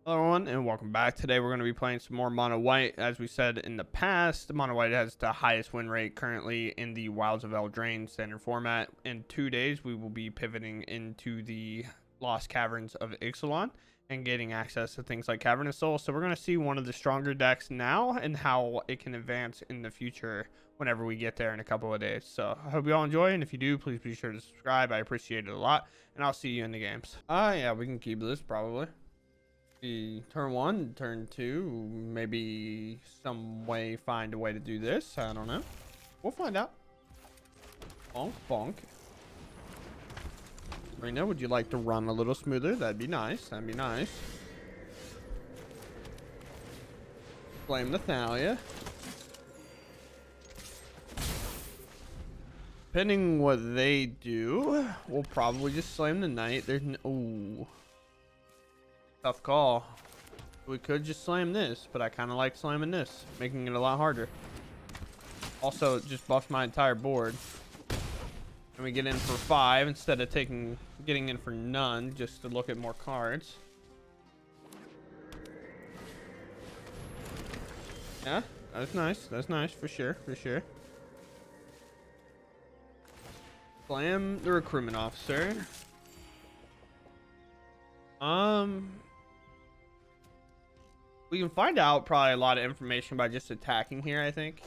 Hello everyone and welcome back. Today we're going to be playing some more mono white. As we said in the past, mono white has the highest win rate currently in the Wilds of Eldraine standard format. In 2 days we will be pivoting into the Lost Caverns of Ixalan and getting access to things like Cavernous Soul. So we're going to see one of the stronger decks now and how it can advance in the future whenever we get there in a couple of days. So I hope you all enjoy, and if you do, please be sure to subscribe. I appreciate it a lot, and I'll see you in the games. Yeah, we can keep this probably. Turn 1, turn 2, maybe some way find a way to do this. I don't know. We'll find out. Bonk, bonk. Rena, would you like to run a little smoother? That'd be nice. That'd be nice. Flame the Thalia. Depending what they do, we'll probably just slam the Knight. There's no... Ooh. Tough call. We could just slam this, but I kind of like slamming this, making it a lot harder. Also, it just buffs my entire board. And we get in for 5 instead of getting in for none, just to look at more cards. Yeah, that's nice. That's nice for sure, for sure. Slam the recruitment officer. We can find out probably a lot of information by just attacking here, I think.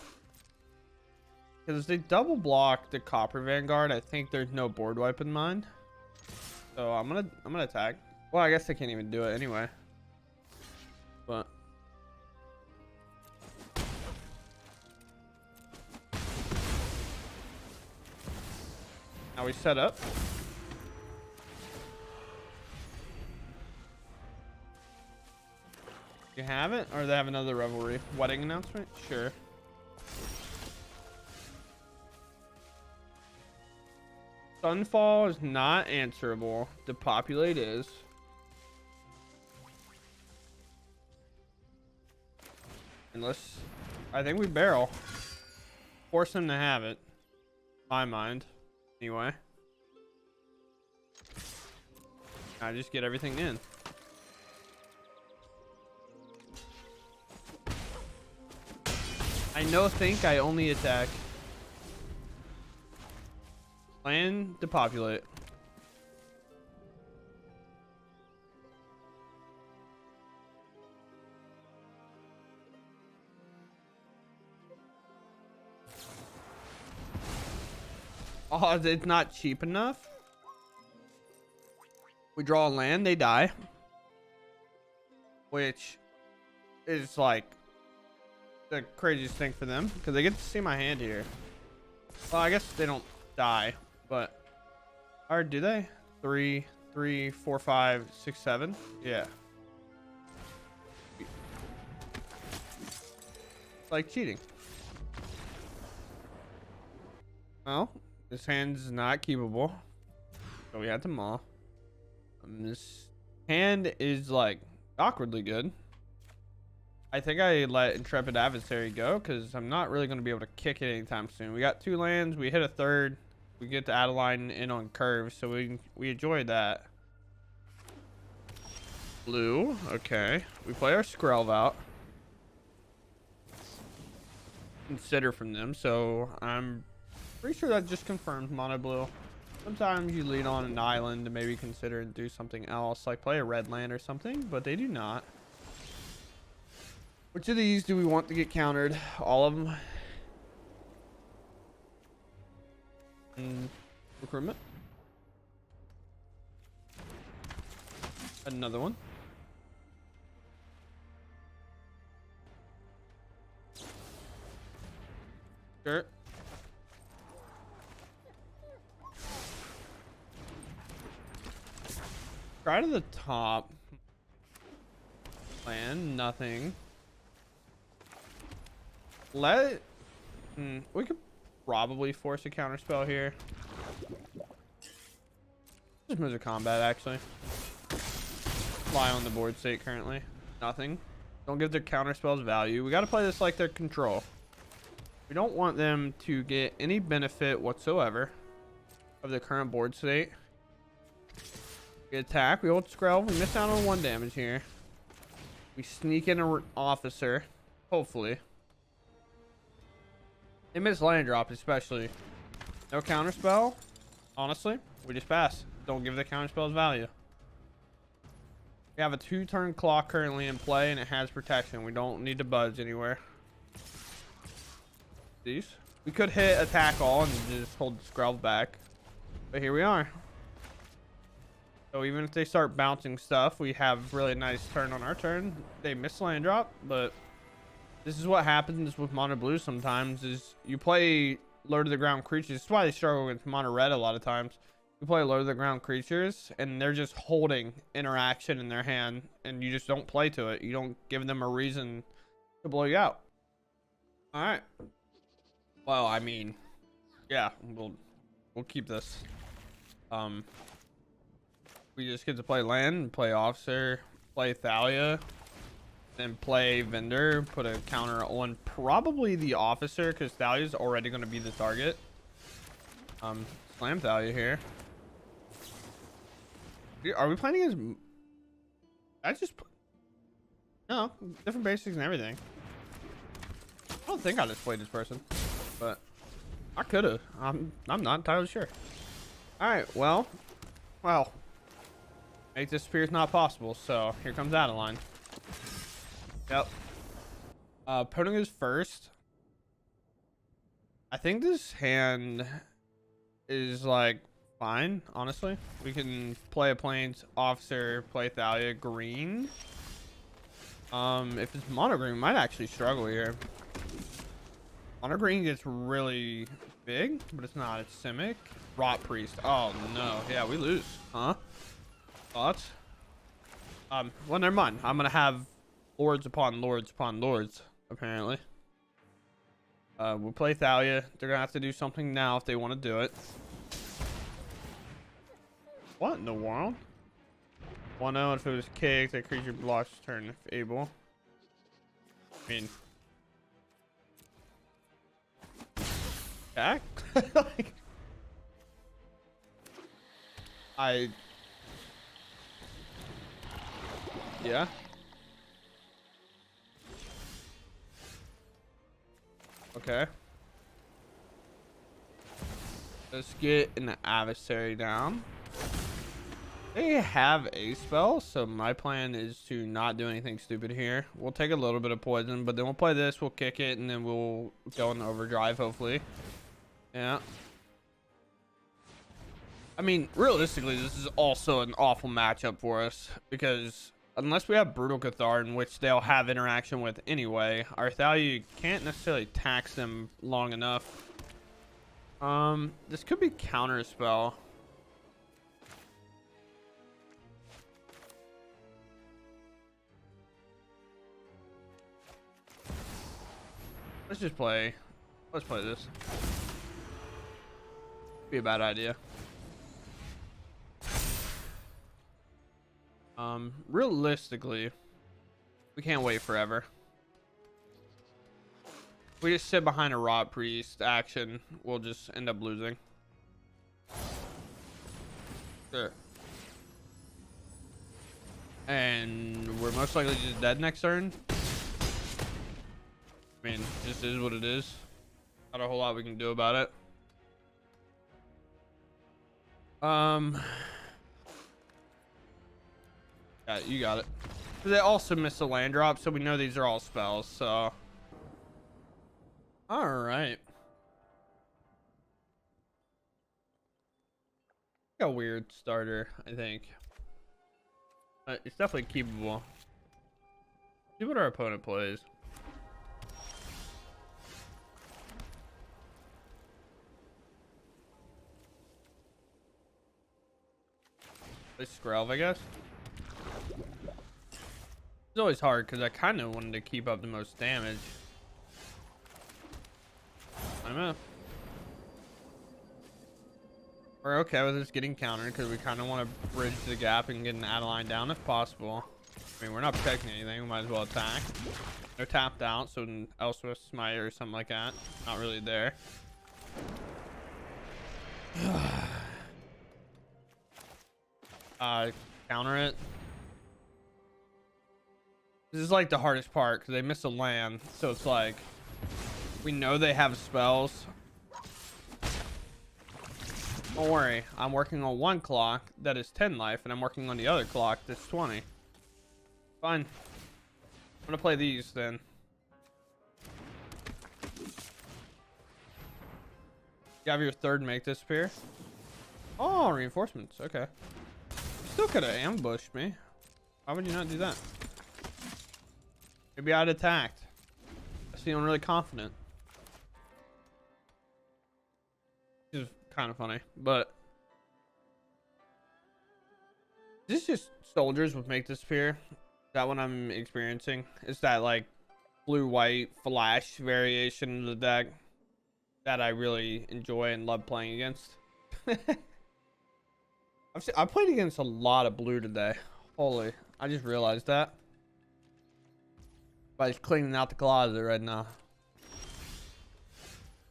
Because they double block the Copper Vanguard, I think there's no board wipe in mind. So I'm gonna attack. Well, I guess they can't even do it anyway. But now we set up. You have it, or they have another revelry wedding announcement? Sure. Sunfall is not answerable. Depopulate is. Unless I think we barrel. Force them to have it. My mind. Anyway. I just get everything in. I think I only attack. Plan depopulate. Oh, it's not cheap enough. We draw a land, they die. Which is like the craziest thing for them, because they get to see my hand here. Well, I guess they don't die, but or do they? 3, 3, 4, 5, 6, 7. Yeah. It's like cheating. Well, this hand's not keepable, so we had to maul. This hand is like awkwardly good. I think I let Intrepid Adversary go because I'm not really going to be able to kick it anytime soon. We got 2 lands. We hit a 3rd. We get to Adeline in on curve, so we enjoyed that. Blue. Okay. We play our Skrelv out. Consider from them, so I'm pretty sure that just confirms mono blue. Sometimes you lead on an island to maybe consider and do something else, like play a red land or something, but they do not. Which of these do we want to get countered? All of them. Recruitment. Another one. Sure. Try to the top. Plan nothing. We could probably force a counter spell here. Just moves a combat actually. Fly on the board state currently. Nothing. Don't give their counter spells value. We got to play this like their control. We don't want them to get any benefit whatsoever of the current board state. We attack. We hold Skrelv. We miss out on 1 damage here. We sneak in an officer, hopefully. They miss land drop, especially. No counter spell. Honestly, we just pass. Don't give the counter spells value. We have a 2-turn clock currently in play, and it has protection. We don't need to budge anywhere. These. We could hit attack all and just hold the scrub back. But here we are. So even if they start bouncing stuff, we have really nice turn on our turn. They miss land drop, but this is what happens with mono blue sometimes is you play low to the ground creatures. This is why they struggle with mono red a lot of times. You play low to the ground creatures and they're just holding interaction in their hand and you just don't play to it. You don't give them a reason to blow you out. All right. Well, I mean, yeah, we'll keep this. We just get to play land, play officer, play Thalia, then play vendor, put a counter on probably the officer because Thalia's already going to be the target. Slam Thalia here. Are we playing against? I just no different basics and everything. I don't think I just played this person, but I could have. I'm not entirely sure. All right, well, make this appear is not possible. So here comes Adeline. Yep. Opponent is first. I think this hand is like fine, honestly. We can play a plains officer, play Thalia green. If it's mono green, we might actually struggle here. Mono green gets really big, but it's not. It's Simic. Rot Priest. Oh no. Yeah, we lose. Huh? Thoughts? Well, never mind. I'm gonna have lords upon lords upon lords, apparently. We'll play Thalia. They're gonna have to do something now if they want to do it. What in the world? 1-0 if it was kicked, that creature blocks turn if able. I mean, back? Like, yeah. Okay. Let's get an adversary down. They have a spell, so my plan is to not do anything stupid here. We'll take a little bit of poison, but then we'll play this, we'll kick it, and then we'll go in overdrive, hopefully. Yeah. I mean, realistically, this is also an awful matchup for us, because unless we have Brutal Cathar, in which they'll have interaction with anyway, our Thalia can't necessarily tax them long enough. This could be counter spell. Let's play this. Be a bad idea. Realistically, we can't wait forever. If we just sit behind a Rot Priest action, we'll just end up losing. Sure. And we're most likely just dead next turn. I mean, just is what it is. Not a whole lot we can do about it. Yeah, you got it. They also miss a land drop, so we know these are all spells, so. All right. A weird starter, I think. It's definitely keepable. See what our opponent plays. Skrelv, I guess. It's always hard because I kind of wanted to keep up the most damage. I know. We're okay with this getting countered because we kind of want to bridge the gap and get an Adeline down if possible. I mean, we're not protecting anything. We might as well attack. They're tapped out, so an Elsewhere Smite or something like that. Not really there. Counter it. This is like the hardest part because they miss a land. So it's like, we know they have spells. Don't worry, I'm working on one clock that is 10 life, and I'm working on the other clock that's 20. Fine. I'm gonna play these then. You have your third make disappear. Oh, reinforcements. Okay. Still could have ambushed me. Why would you not do that? Maybe I'd attacked. I feeling really confident. Which is kind of funny, but this is just soldiers with make disappear. That one I'm experiencing. It's that like blue-white flash variation of the deck that I really enjoy and love playing against. I played against a lot of blue today. Holy, I just realized that. By just cleaning out the closet right now.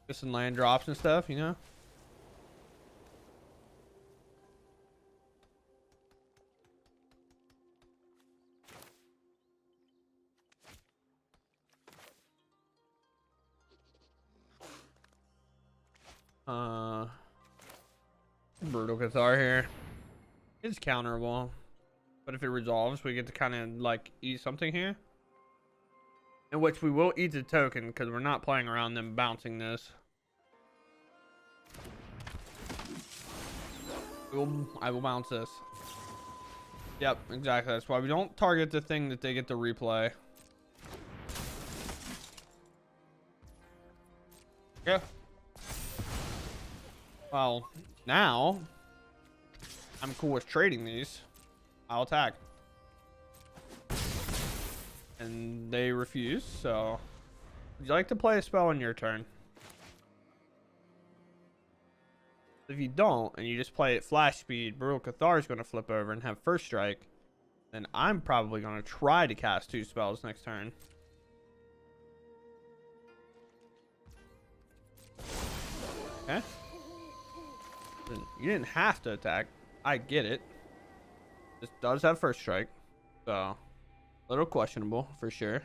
Just some land drops and stuff, you know? Brutal Cathar here. It's counterable, but if it resolves, we get to kind of like eat something here. In which we will eat the token because we're not playing around them bouncing this. I will bounce this. Yep, exactly. That's why we don't target the thing that they get to replay. Yeah. Well, now I'm cool with trading these. I'll attack. And they refuse, so would you like to play a spell on your turn? If you don't, and you just play at flash speed, Brutal Cathar is going to flip over and have first strike. Then I'm probably going to try to cast 2 spells next turn. Okay. You didn't have to attack. I get it. This does have first strike, so a little questionable for sure.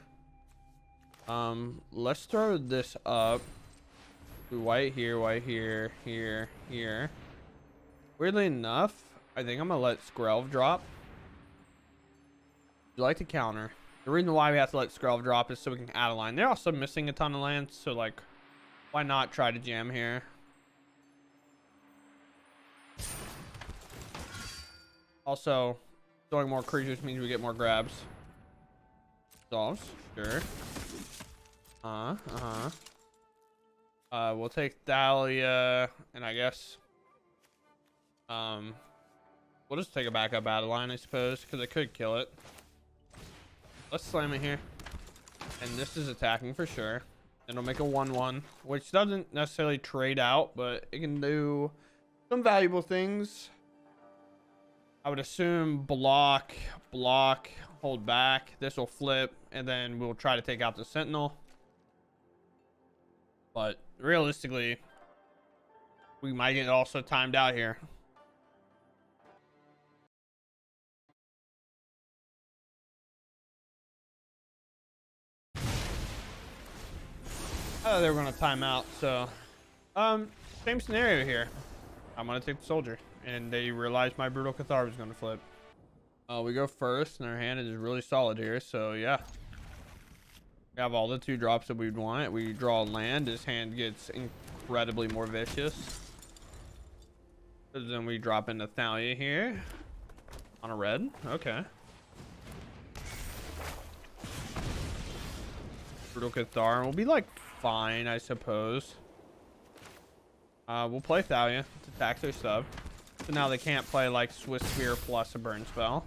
Let's throw this up. White here, here. Weirdly enough, I think I'm gonna let Skrelv drop. Would you like to counter? The reason why we have to let Skrelv drop is so we can add a line. They're also missing a ton of lands, so like, why not try to jam here? Also, throwing more creatures means we get more grabs. Solves, sure. We'll take Thalia, and I guess we'll just take a backup battle line, I suppose, because I could kill it. Let's slam it here, and this is attacking for sure. It'll make a 1/1, which doesn't necessarily trade out, but it can do some valuable things. I would assume block, hold back. This will flip, and then we'll try to take out the Sentinel. But realistically, we might get also timed out here. Oh, they were going to time out. So, same scenario here. I'm going to take the soldier. And they realized my Brutal Cathar was going to flip. We go first, and our hand is really solid here. So, yeah. We have all the 2 drops that we'd want. We draw land. His hand gets incredibly more vicious. So then we drop into Thalia here. On a red. Okay. Brutal Cathar. We'll be, like, fine, I suppose. We'll play Thalia to tax their sub. So now they can't play like Swiss Spear plus a burn spell.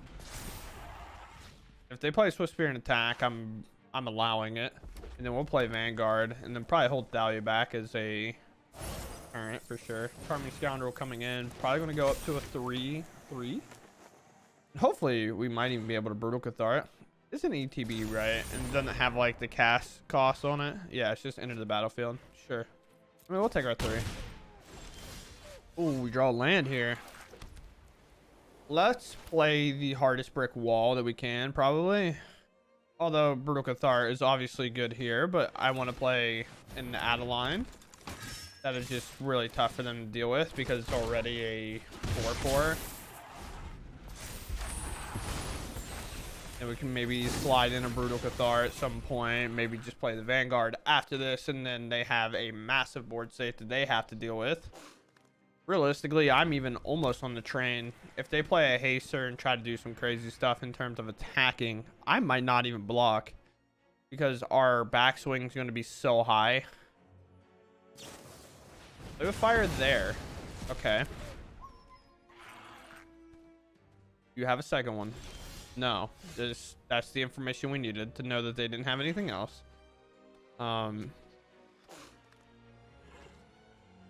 If they play Swiss Spear and attack, I'm allowing it. And then we'll play Vanguard and then probably hold Thalia back as a current for sure. Charming Scoundrel coming in. Probably going to go up to a 3/3. And hopefully we might even be able to Brutal Cathar it. It's an ETB, right? And it doesn't have like the cast cost on it. Yeah, it's just enter the battlefield. Sure. I mean, we'll take our 3. Ooh, we draw land here. Let's play the hardest brick wall that we can, probably. Although Brutal Cathar is obviously good here, but I want to play an Adeline. That is just really tough for them to deal with because it's already a 4/4. And we can maybe slide in a Brutal Cathar at some point. Maybe just play the Vanguard after this, and then they have a massive board state that they have to deal with. Realistically, I'm even almost on the train. If they play a Haster and try to do some crazy stuff in terms of attacking, I might not even block because our backswing is going to be so high. Leave a fire there. Okay. You have a second one. No, that's the information we needed to know that they didn't have anything else.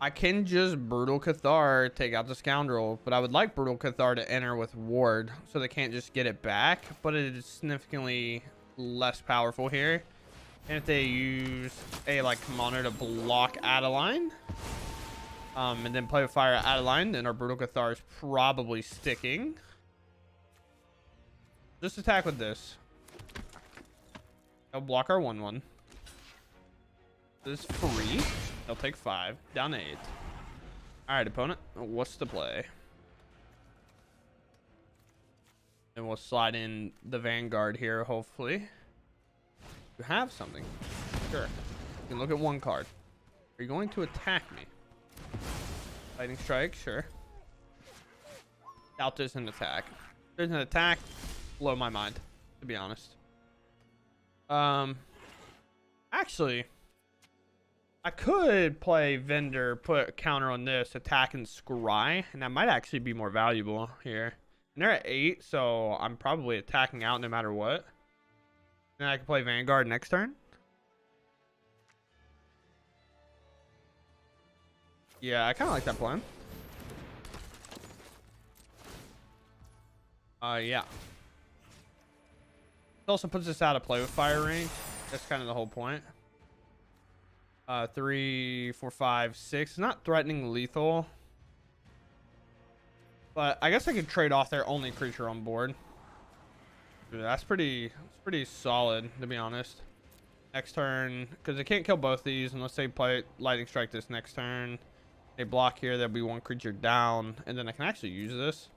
I can just Brutal Cathar, take out the Scoundrel, but I would like Brutal Cathar to enter with Ward so they can't just get it back, but it is significantly less powerful here. And if they use a like commander to block Adeline, and then play with fire Adeline, then our Brutal Cathar is probably sticking. Just attack with this. They'll block our 1/1. This is free. They'll take 5. Down to 8. Alright, opponent. What's the play? And we'll slide in the Vanguard here, hopefully. You have something. Sure. You can look at one card. Are you going to attack me? Lightning Strike, sure. Doubt there's an attack. If there's an attack, blow my mind, to be honest. Actually, I could play Vendor, put a counter on this, attack and scry, and that might actually be more valuable here. And they're at 8, so I'm probably attacking out no matter what. And I can play Vanguard next turn. Yeah, I kind of like that plan. Yeah. It also puts us out of play with fire range. That's kind of the whole point. 3, 4, 5, 6. Not threatening lethal. But I guess I could trade off their only creature on board. Dude, that's pretty solid, to be honest. Next turn, because they can't kill both these unless they play Lightning Strike this next turn. They block here, there'll be one creature down, and then I can actually use this.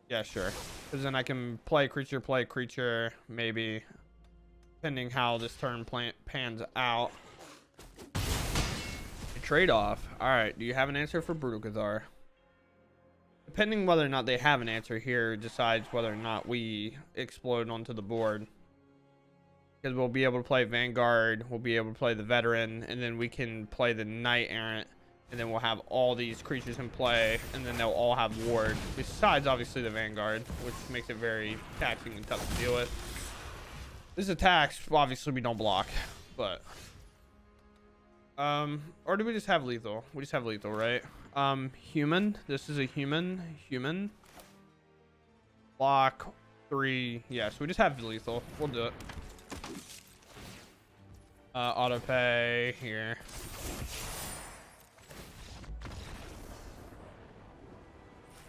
Yeah, sure. Because then I can play creature, maybe, depending how this turn pans out. Trade-off. All right, do you have an answer for Brutal Cathar? Depending whether or not they have an answer here decides whether or not we explode onto the board. Because we'll be able to play Vanguard, we'll be able to play the Veteran, and then we can play the Knight Errant. And then we'll have all these creatures in play, and then they'll all have Ward. Besides, obviously, the Vanguard, which makes it very taxing and tough to deal with. This attacks, obviously, we don't block, but... or do we just have lethal? We just have lethal, right? Human. This is a human. Block 3. Yeah, so we just have lethal. We'll do it. Auto pay here.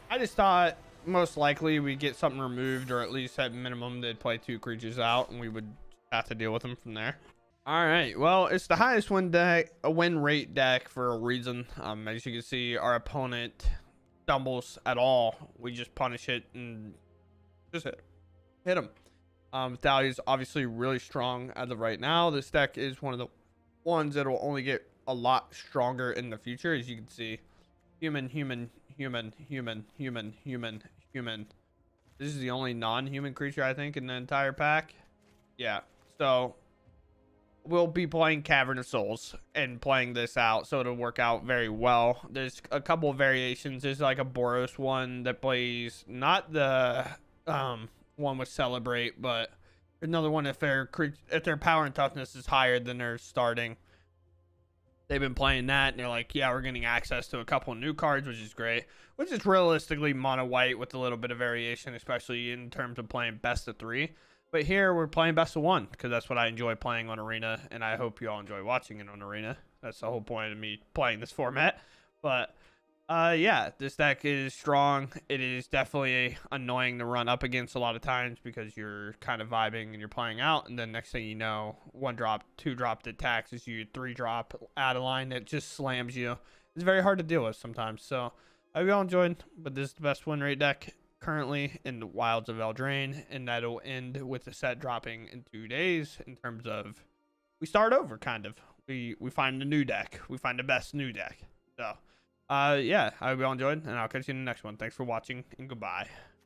I just thought most likely we'd get something removed, or at least at minimum they'd play 2 creatures out and we would have to deal with them from there. All right, well, it's the highest win rate deck for a reason. As you can see, our opponent stumbles at all, we just punish it and just hit him. Thalia is obviously really strong as of right now. This deck is one of the ones that will only get a lot stronger in the future. As you can see, human. This is the only non-human creature I think in the entire pack. Yeah, so we'll be playing Cavern of Souls and playing this out, so it'll work out very well. There's a couple of variations. There's like a Boros one that plays not the one with Celebrate, but another one if their power and toughness is higher than their starting. They've been playing that, and they're like, yeah, we're getting access to a couple of new cards, which is great. Which is realistically mono white with a little bit of variation, especially in terms of playing best of 3. But here we're playing best of 1 because that's what I enjoy playing on Arena, and I hope you all enjoy watching it on Arena. That's the whole point of me playing this format. But Yeah, this deck is strong. It is definitely annoying to run up against a lot of times because you're kind of vibing and you're playing out, and then next thing you know, 1 drop, 2 drop that taxes you, 3 drop out of line that just slams you. It's very hard to deal with sometimes. So I hope you all enjoyed, but this is the best win rate deck currently in the Wilds of Eldraine, and that'll end with the set dropping in 2 days. In terms of, we start over, kind of. We find a new deck. We find the best new deck. So. Yeah, I hope you all enjoyed, and I'll catch you in the next one. Thanks for watching, and goodbye.